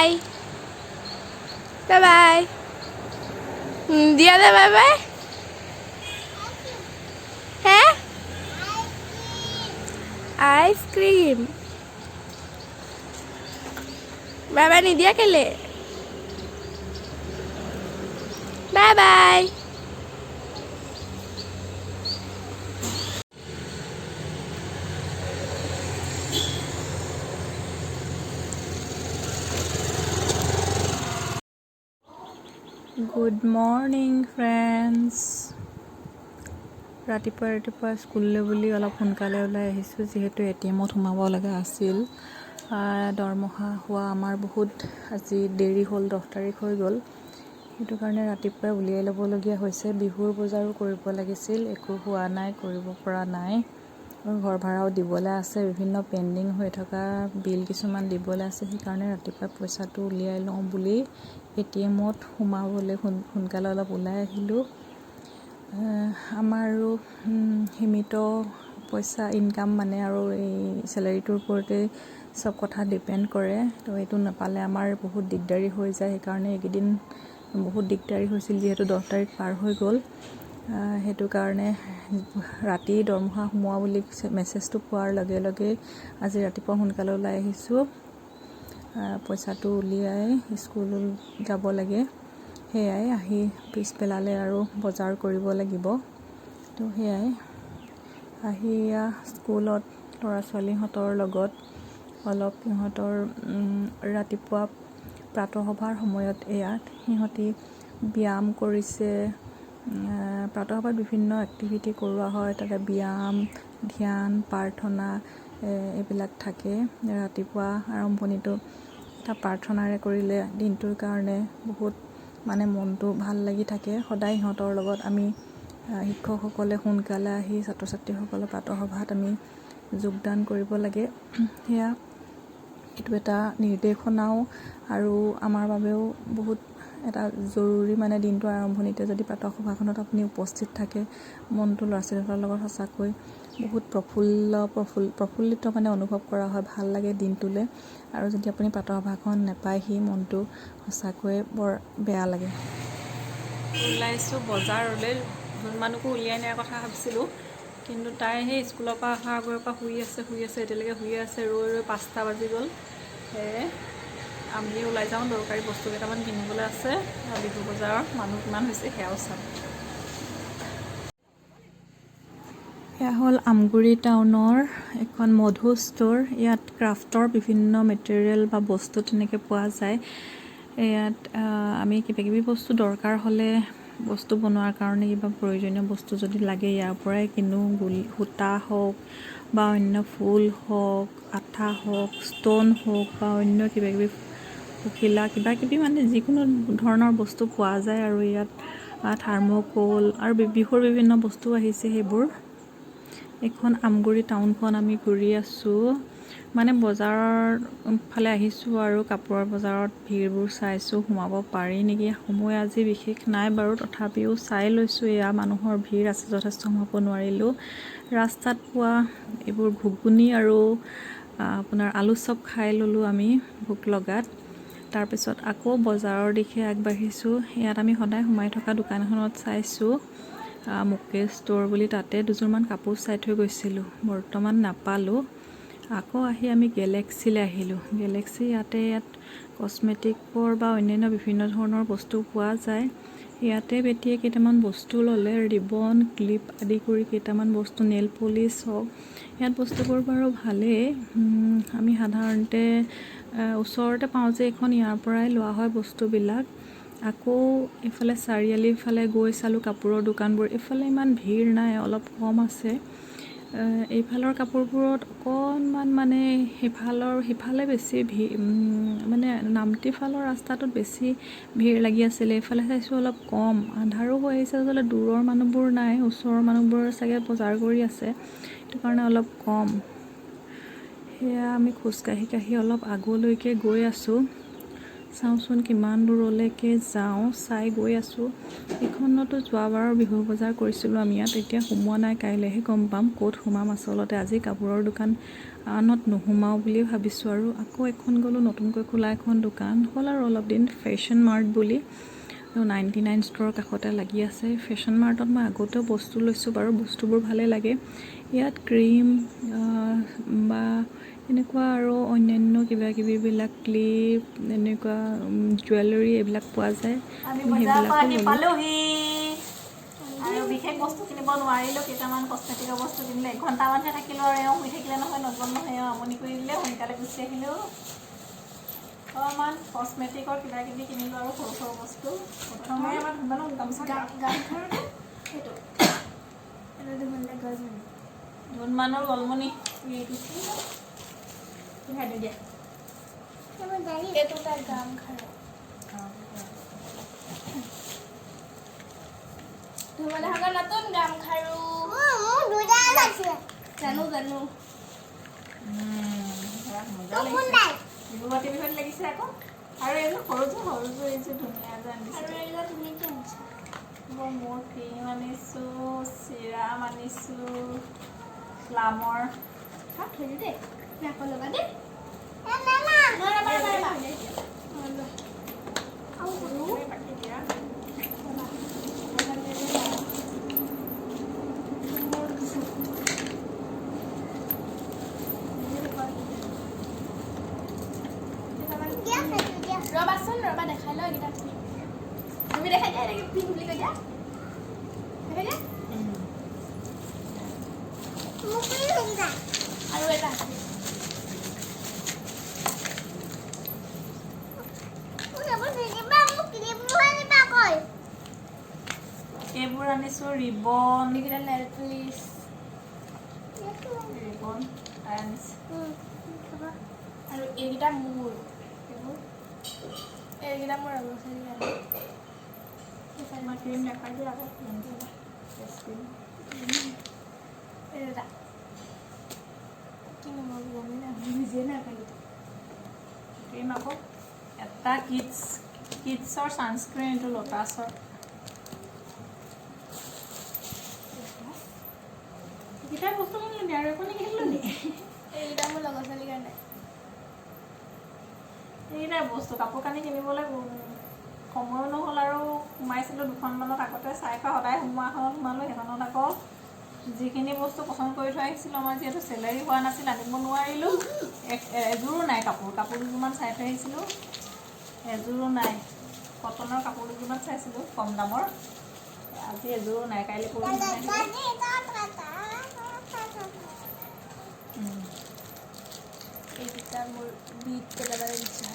bye. Bye bye. Dia dah bye bye. Heh? Ice cream. Bye bye ni dia kele. Bye bye. Good morning friends. ৰাতিপুৱা স্কুললৈ বুলি অলপ সোনকালে ওলাই আহিছোঁ যিহেতু এটিএমত সোমাব লগা আছিল। দৰমহা হোৱা আমাৰ বহুত আজি দেৰি হ'ল, 10 তাৰিখ হৈ গ'ল। সেইটো কাৰণে ৰাতিপুৱাই উলিয়াই ল'বলগীয়া হৈছে। বিহুৰ বজাৰো কৰিব লাগিছিল, একো হোৱা নাই, কৰিব পৰা নাই। ঘৰ ভাড়াও দিবলৈ আছে, বিভিন্ন পেণ্ডিং হৈ থকা বিল কিছুমান দিবলৈ আছে। সেইকাৰণে ৰাতিপুৱা পইচাটো উলিয়াই লওঁ বুলি এটিএমত সোমাবলৈ সোনকালে অলপ ওলাই আহিলোঁ। আমাৰ আৰু সীমিত পইচা ইনকাম মানে আৰু এই চেলাৰীটোৰ ওপৰতে চব কথা ডিপেণ্ড কৰে। তো এইটো নাপালে আমাৰ বহুত দিগদাৰী হৈ যায়। সেইকাৰণে এইকেইদিন বহুত দিগদাৰী হৈছিল যিহেতু 10 তাৰিখ পাৰ হৈ গ'ল। সেইটো কাৰণে ৰাতি দৰমহা সোমোৱা বুলি মেছেজটো পোৱাৰ লগে লগে আজি ৰাতিপুৱা সোনকালে ওলাই আহিছোঁ। পইচাটো উলিয়াই স্কুল যাব লাগে। সেয়াই আহি পিছবেলালে আৰু বজাৰ কৰিব লাগিব। তো সেয়াই আহি স্কুলত ল'ৰা ছোৱালীহঁতৰ লগত অলপ সিহঁতৰ ৰাতিপুৱা প্ৰাতঃসভাৰ সময়ত সিহঁতি ব্যায়াম কৰিছে। প্ৰাতঃসভাত বিভিন্ন এক্টিভিটি কৰোৱা হয়, তাতে ব্যায়াম, ধ্যান, প্ৰাৰ্থনা এইবিলাক থাকে। ৰাতিপুৱা আৰম্ভণিটো এটা প্ৰাৰ্থনাৰে কৰিলে দিনটোৰ কাৰণে বহুত মানে মনটো ভাল লাগি থাকে। সদায় সিহঁতৰ লগত আমি শিক্ষকসকলে সোনকালে আহি ছাত্ৰ ছাত্ৰীসকলৰ প্ৰাতঃসভাত আমি যোগদান কৰিব লাগে। সেয়া এইটো এটা নিৰ্দেশনাও আৰু আমাৰ বাবেও বহুত এটা জৰুৰী। মানে দিনটোৰ আৰম্ভণিতে যদি প্ৰাতঃসভাখনত আপুনি উপস্থিত থাকে, মনটো ল'ৰা ছোৱালীহঁতৰ লগত সঁচাকৈ বহুত প্ৰফুল্লিত মানে অনুভৱ কৰা হয়, ভাল লাগে দিনটোলৈ। আৰু যদি আপুনি প্ৰাতঃসভাখন নাপায়, সি মনটো সঁচাকৈয়ে বৰ বেয়া লাগে। ওলাইছোঁ বজাৰলৈ। মানুহকো উলিয়াই নিয়াৰ কথা ভাবিছিলোঁ, কিন্তু তাই সেই স্কুলৰ পৰা অহাৰ আগৰে পৰা শুই আছে এতিয়ালৈকে শুয়ে আছে। ৰৈ 5টা বাজি গ'ল। সেয়ে আমি ওলাই যাওঁ, দৰকাৰী বস্তু কেইটামান কিনিবলৈ আছে। বিহু বজাৰৰ মানুহ কিমান হৈছে সেয়াও চাম। এয়া হ'ল আমগুৰি টাউনৰ এখন মধু ষ্ট'ৰ। ইয়াত ক্ৰাফ্টৰ বিভিন্ন মেটেৰিয়েল বা বস্তু তেনেকৈ পোৱা যায়। ইয়াত আমি কিবাকিবি বস্তু দৰকাৰ হ'লে, বস্তু বনোৱাৰ কাৰণে কিবা প্ৰয়োজনীয় বস্তু যদি লাগে ইয়াৰ পৰাই কিনো। সূতা হওক বা অন্য ফুল হওক, আঠা হওক, ষ্ট'ন হওক বা অন্য কিবাকিবি পখিলা কিবাকিবি মানে যিকোনো ধৰণৰ বস্তু পোৱা যায়। আৰু ইয়াত থাৰ্মোকোল আৰু বিহুৰ বিভিন্ন বস্তু আহিছে সেইবোৰ। এইখন আমগুৰি টাউনখন আমি ঘূৰি আছোঁ, মানে বজাৰৰ ফালে আহিছোঁ আৰু কাপোৰৰ বজাৰত ভিৰবোৰ চাইছোঁ, সোমাব পাৰি নেকি। সময় আজি বিশেষ নাই বাৰু, তথাপিও চাই লৈছোঁ। এয়া মানুহৰ ভিৰ আছে যথেষ্ট, সোমাব নোৱাৰিলোঁ। ৰাস্তাত পোৱা এইবোৰ ঘুগুনি আৰু আপোনাৰ আলু চপ খাই ল'লোঁ আমি ভোক লগাত। তাৰপিছত আকৌ বজাৰৰ দিশে আগবাঢ়িছোঁ। ইয়াত আমি সদায় সোমাই থকা দোকান এখনত চাইছোঁ, মুকেশ ষ্ট'ৰ বুলি। তাতে দুযোৰমান কাপোৰ চাই থৈ গৈছিলোঁ, বৰ্তমান নাপালোঁ। আকৌ আহি আমি গেলেক্সিলৈ আহিলোঁ। ইয়াত কচমেটিকৰ বা অন্যান্য বিভিন্ন ধৰণৰ বস্তু পোৱা যায়। ইয়াতে বেটিয়ে কেইটামান বস্তু ল'লে, ৰিবন, ক্লিপ আদি কৰি কেইটামান বস্তু, নেল পলিচ হওক। ইয়াত বস্তুবোৰ বাৰু ভালেই। আমি সাধাৰণতে ওচৰতে পাওঁ যে এইখন, ইয়াৰ পৰাই লোৱা হয় বস্তুবিলাক। আকৌ এইফালে চাৰিআলিৰ ফালে গৈ চালোঁ কাপোৰৰ দোকানবোৰ। এইফালে ইমান ভিৰ নাই, অলপ কম আছে। এইফালৰ কাপোৰবোৰত অকণমান মানে সিফালে বেছি ভিৰ, মানে নামটি ফালৰ ৰাস্তাটোত বেছি ভিৰ লাগি আছিলে। এইফালে চাইছোঁ অলপ কম। আন্ধাৰো হৈ আহিছে আচলতে, দূৰৰ মানুহবোৰ নাই, ওচৰৰ মানুহবোৰ চাগে বজাৰ কৰি আছে, সেইটো কাৰণে অলপ কম। সেয়া আমি খোজকাঢ়ি অলপ আগলৈকে গৈ আছোঁ। চাওঁচোন কিমান দূৰলৈকে যাওঁ, চাই গৈ আছোঁ। এইখনতো যোৱাবাৰৰ বিহু বজাৰ কৰিছিলোঁ আমি ইয়াত, এতিয়া সোমোৱা নাই, কাইলৈহে গম পাম ক'ত সোমাম। আচলতে আজি কাপোৰৰ দোকান আনত নোসোমাওঁ বুলি ভাবিছোঁ আৰু আকৌ এখন গ'লোঁ, নতুনকৈ খোলা এখন দোকান হ'ল আৰু অলপ দিন, ফেশ্বন মাৰ্ট বুলি, 99 ষ্ট'ৰৰ কাষতে লাগি আছে। ফেশ্বন মাৰ্টত মই আগতেও বস্তু লৈছোঁ বাৰু, বস্তুবোৰ ভালেই লাগে। ইয়াত ক্ৰীম বা এনেকুৱা আৰু অন্যান্য কিবাকিবিবিলাক, ক্লিপ, এনেকুৱা জুৱেলাৰী এইবিলাক পোৱা যায়। আমি বজাৰৰ পৰা আহি পালোহি আৰু বিশেষ বস্তু কিনিব নোৱাৰিলোঁ। কেইটামান কস্মেটিকৰ বস্তু কিনিলে 1 ঘণ্টামানহে থাকিলোঁ আৰু এওঁ শুই থাকিলে নহয়, নগ'ল নহয়, এওঁ আমনি কৰি দিলে, সোনকালে গুচি আহিলোঁ। অলপমান কস্মেটিকৰ কিবাকিবি কিনিলোঁ আৰু সৰু সৰু বস্তু। প্ৰথমে আমাৰ ধুমানো ধুনমানৰ গলমনি দিয়া নতুন গাম খাৰু জানো বিহুৱাতি বিহুত লাগিছে আকৌ। আৰু এইযোৰ সৰুযোৰ এইযোৰ ধুনীয়া যে আনিছোঁ। মোৰ ক্ৰীম আনিছোঁ, চিৰাম আনিছোঁ, প্লামৰ থৈ দেই আকৌ ল'বা দেই। ৰ'বা দেখাই লওঁ এইকেইটা তুমি দেখাই দিয়া, এনেকৈ পিন বুলি কৈ দিয়া, দেখাই দিয়া। আৰু এটা এইবোৰ আনিছোঁ, ৰিবন নেল পলিচ ৰিবন আনিছোঁ। আৰু এইকেইটা মোৰ, এইকেইটা মোৰ ৰ'ব মই ক্ৰীম দেখাই দিওঁ আকৌ এইটা কি মই গমেই নাপালোঁ, নিজে নাপালোঁ। ক্ৰীম আকৌ এটা কিডছৰ ছানস্ক্ৰীন, এইটো লোটাছৰ। এইকেইটা বস্তু কিনিলোঁ আৰু একো নিকিনিলোঁ নি? এইকেইটা মোৰ লগৰ ছোৱালীৰ কাৰণে। এইকেইটাই বস্তু, কাপোৰ কানি কিনিবলৈ সময়ো নহ'ল আৰু সোমাইছিলোঁ দুখনমানত আগতে, চাইফা সদায় সোমোৱাখনত সোমালোঁ। সেইখনত আকৌ যিখিনি বস্তু পচন্দ কৰি থৈ আহিছিলোঁ, আমাৰ যিহেতু চেলাৰী হোৱা নাছিল, আনিব নোৱাৰিলোঁ। এযোৰো নাই কাপোৰ দুযোৰমান চাই থৈ আহিছিলোঁ, এযোৰো নাই। কটনৰ কাপোৰ দুযোৰমান চাইছিলোঁ কম দামৰ, আজি এযোৰো নাই, কাইলৈ পৰহি এইকেইটা মোৰ বিট কেইটামান ইচ্ছা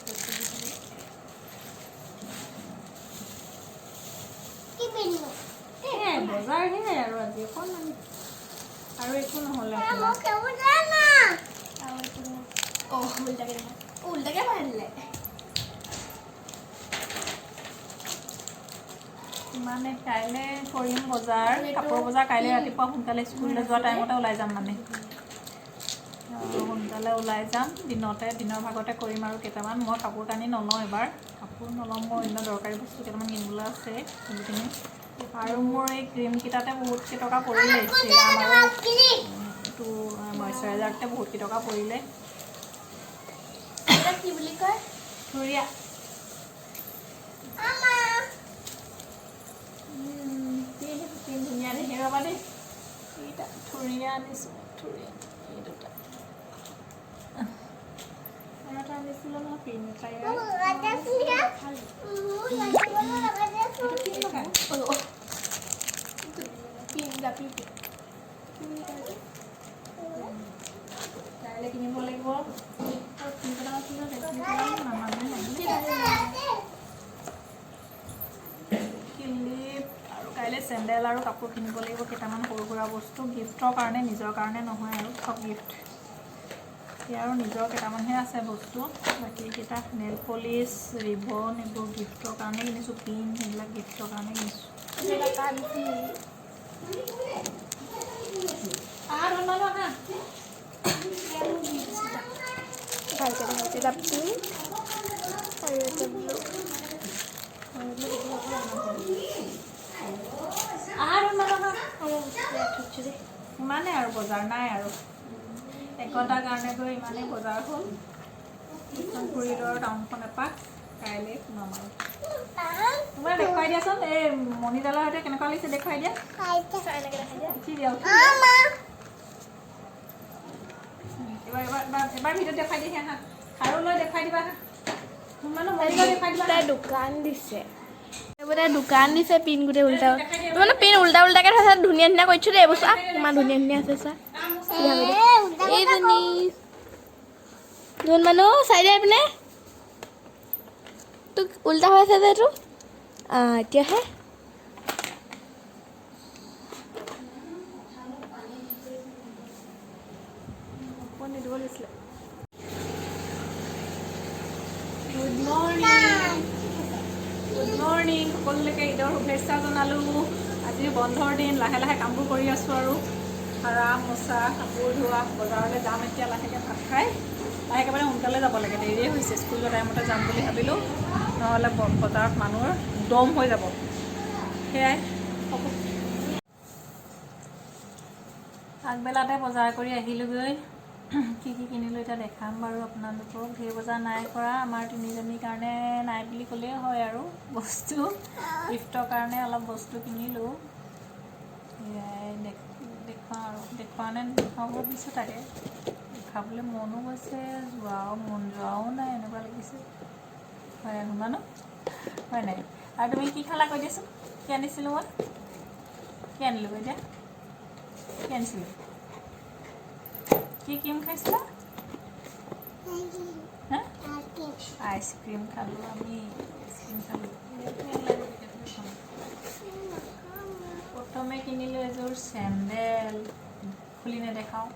বজাৰ সেয়াই আৰু আজি অকণমান আৰু একো নহ'লে। উল্টাকে মাৰিলে মানে কাইলৈ কৰিম বজাৰ, কাপোৰ বজাৰ কাইলৈ ৰাতিপুৱা সোনকালে স্কুললৈ যোৱা টাইমতে ওলাই যাম। মানে সোনকালে ওলাই যাম, দিনৰ ভাগতে কৰিম আৰু কেইটামান। মই কাপোৰ কানি নলওঁ এবাৰ, কাপোৰ নলওঁ, মই অন্য দৰকাৰী বস্তু কেইটামান কিনিবলৈ আছে সেইখিনি। আৰু মোৰ এই ক্ৰীমকেইটাতে বহুত কেইটকা পৰিলে, চিৰাম আৰু এইটো মইশ্চাৰাইজাৰতে বহুত কেইটকা পৰিলে। কি বুলি কয়, থুৰীয়া ধুনীয়া দেখি, ৰ'বা দেই, এইকেইটা থুৰীয়া আনিছোঁ, থুৰীয়া এই দুটা আৰু এটা আনিছিলোঁ নহয়, পিংক কালাৰ। কাইলৈ কিনিব লাগিব। ক্লিপ আৰু কাইলৈ চেণ্ডেল আৰু কাপোৰ কিনিব লাগিব কেইটামান, সৰু সুৰা বস্তু গিফ্টৰ কাৰণে, নিজৰ কাৰণে নহয় আৰু, চব গিফ্ট। এতিয়া আৰু নিজৰ কেইটামানহে আছে বস্তু, বাকীকেইটা নেল পলিচ, ৰিবন এইবোৰ গিফ্টৰ কাৰণে কিনিছোঁ, পিন সেইবিলাক গিফ্টৰ কাৰণে কিনিছোঁ। ভালকৈ ইমানে আৰু বজাৰ নাই আৰু একতাৰ কাৰণে গৈ ইমানেই বজাৰ হ'ল ঘূৰিলোঁ আৰু টাউনখন এপাক কাইলৈ সোমাম আৰু তোমাৰ দেখুৱাই দিয়াচোন এই মণিডালৰ সৈতে কেনেকুৱা লাগিছে দেখুৱাই দিয়া উঠি দিয়া এবাৰ ভিডিঅ'ত দেখুৱাই দিয়া হা আৰু লৈ দেখুৱাই দিবা হা তাই দোকান দিছে দোকান দিছে পিন গোটেই উল্টা মানে পিন উল্টা উল্টাকে থৈছে ধুনীয়া ধুনীয়া কৰিছো দেই এইবোৰ চোৱা ইমান ধুনীয়া ধুনীয়া আছে চোৱা এইজনী যোন মানুহ চাই দিয়া পিনে তোক উল্টা হৈ আছে যে এইটো এতিয়াহে গুড মৰ্ণিং সকলোলৈকে ঈদৰ শুভেচ্ছা জনালোঁ আজি বন্ধৰ দিন লাহে লাহে কামবোৰ কৰি আছোঁ আৰু সাৰা মোচা কাপোৰ ধোৱা বজাৰলৈ যাম এতিয়া লাহেকৈ ভাত খাই লাহেকৈ মানে সোনকালে যাব লাগে দেৰিয়ে হৈছে স্কুলৰ টাইমতে যাম বুলি ভাবিলোঁ নহ'লে বজাৰত মানুহৰ দম হৈ যাব সেয়াই আগবেলাতে বজাৰ কৰি আহিলোঁগৈ কি কি কিনিলোঁ এতিয়া দেখাম বাৰু আপোনালোকক ধেৰ বজাৰ নাই কৰা আমাৰ তিনিজনীৰ কাৰণে নাই বুলি ক'লেই হয় আৰু বস্তু গিফ্টৰ কাৰণে অলপ বস্তু কিনিলোঁ সেয়াই দেখুৱাওঁ আৰু দেখুওৱা নে দেখুৱাব দিছোঁ তাকে দেখাবলৈ মনো গৈছে মন যোৱাও নাই এনেকুৱা লাগিছে হয় শুনানো হয় নাই আৰু তুমি কি খালা কৈ দিয়াচোন কি আনিছিলোঁ মই কি আনিলোঁ এতিয়া কি আনিছিলোঁ কি ক্ৰীম খাইছিলা আইচক্ৰীম খালোঁ আমি আইচক্ৰীম খালোঁ প্ৰথমে কিনিলোঁ এযোৰ চেণ্ডেল খুলি নেদেখাওঁ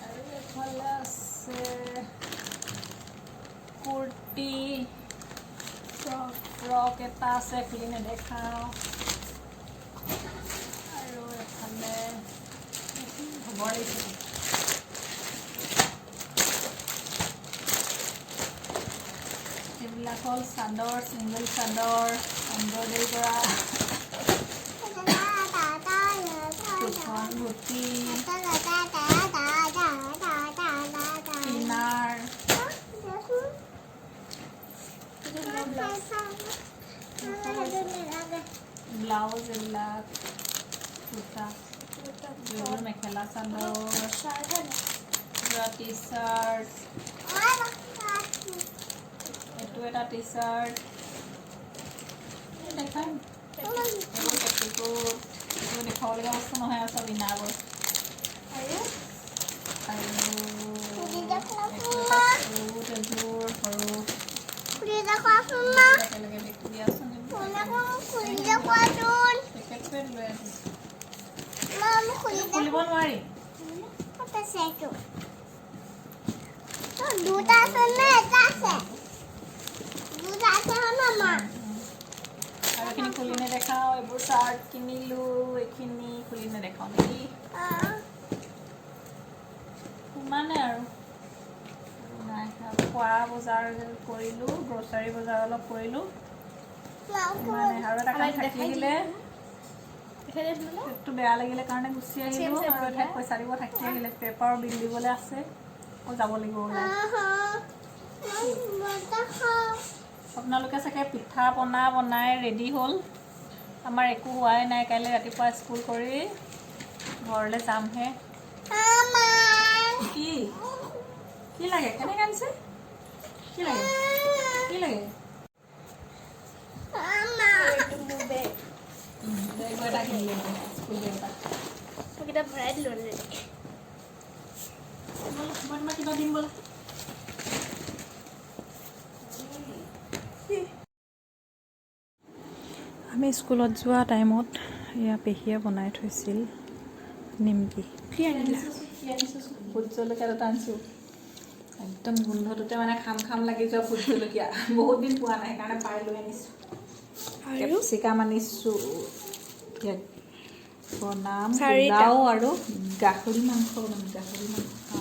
আৰু এইফালে আছে কুৰ্তি ফ্ৰক এটা আছে খুলি নেদেখাওঁ আৰু এফালে হ'ব লাগিছে এইবিলাক হ'ল চাদৰ ছিংগল চাদৰ এম্ব্ৰইডাৰী কৰা দুখন ধুতি পিনাৰ ব্লাউজ এইবিলাক কুৰ্তা মেখেলা চাদৰ টি চাৰ্ট এইটো এটা টি চাৰ্ট দেখাম এইবোৰ পেটিকোট এইবোৰ দেখুৱাবলগীয়া বস্তু নহয় আৰু চব ইনাৰ বস্তু আৰু এযোৰ সৰু একেলগে দেখি দিয়াচোন পেকেটটোৱে লৈ আহিছোঁ খুলিব নোৱাৰি দুটা আছে নে এটা আছে দুটা আছে মামা আৰু এইখিনি খুলি নেদেখাওঁ এইবোৰ চাৰ্ট কিনিলোঁ এইখিনি খুলি নেদেখাওঁ নেকি ইমানে আৰু নাই খোৱা বজাৰ কৰিলোঁ গ্ৰ'চাৰী বজাৰ অলপ কৰিলোঁ ইমানে আৰু এটা কাম থাকি আহিলে পেটটো বেয়া লাগিলে কাৰণে গুচি আহিলোঁ আৰু এঠাইত পইচা দিব থাকি আহিলে পেপাৰৰ বিল দিবলৈ আছে আকৌ যাব লাগিব ওলাই আপোনালোকে চাগে পিঠা পনা বনাই ৰেডি হ'ল আমাৰ একো হোৱাই নাই কাইলৈ ৰাতিপুৱা স্কুল কৰি ঘৰলৈ যামহে কি কি লাগে কেনেকৈ আনিছে কি লাগে কি লাগে বেগ এটা কিনিলে স্কুল বেগ এটা ভৰাই দিলোঁ মই তোমাক কিবা দিম বোলা আমি স্কুলত যোৱা টাইমত এয়া পেহীয়ে বনাই থৈছিল নিমকি কি আনিলা ভোট জলকীয়া দুটা আনিছোঁ একদম গোন্ধটোতে মানে খাম খাম লাগি যোৱা ভোট জলকীয়া বহুত দিন পোৱা নাই সেইকাৰণে পাই লৈ আনিছোঁ কেপচিকাম আনিছোঁ বনাম পোলাও আৰু গাহৰি মাংস বনাম গাহৰি মাংস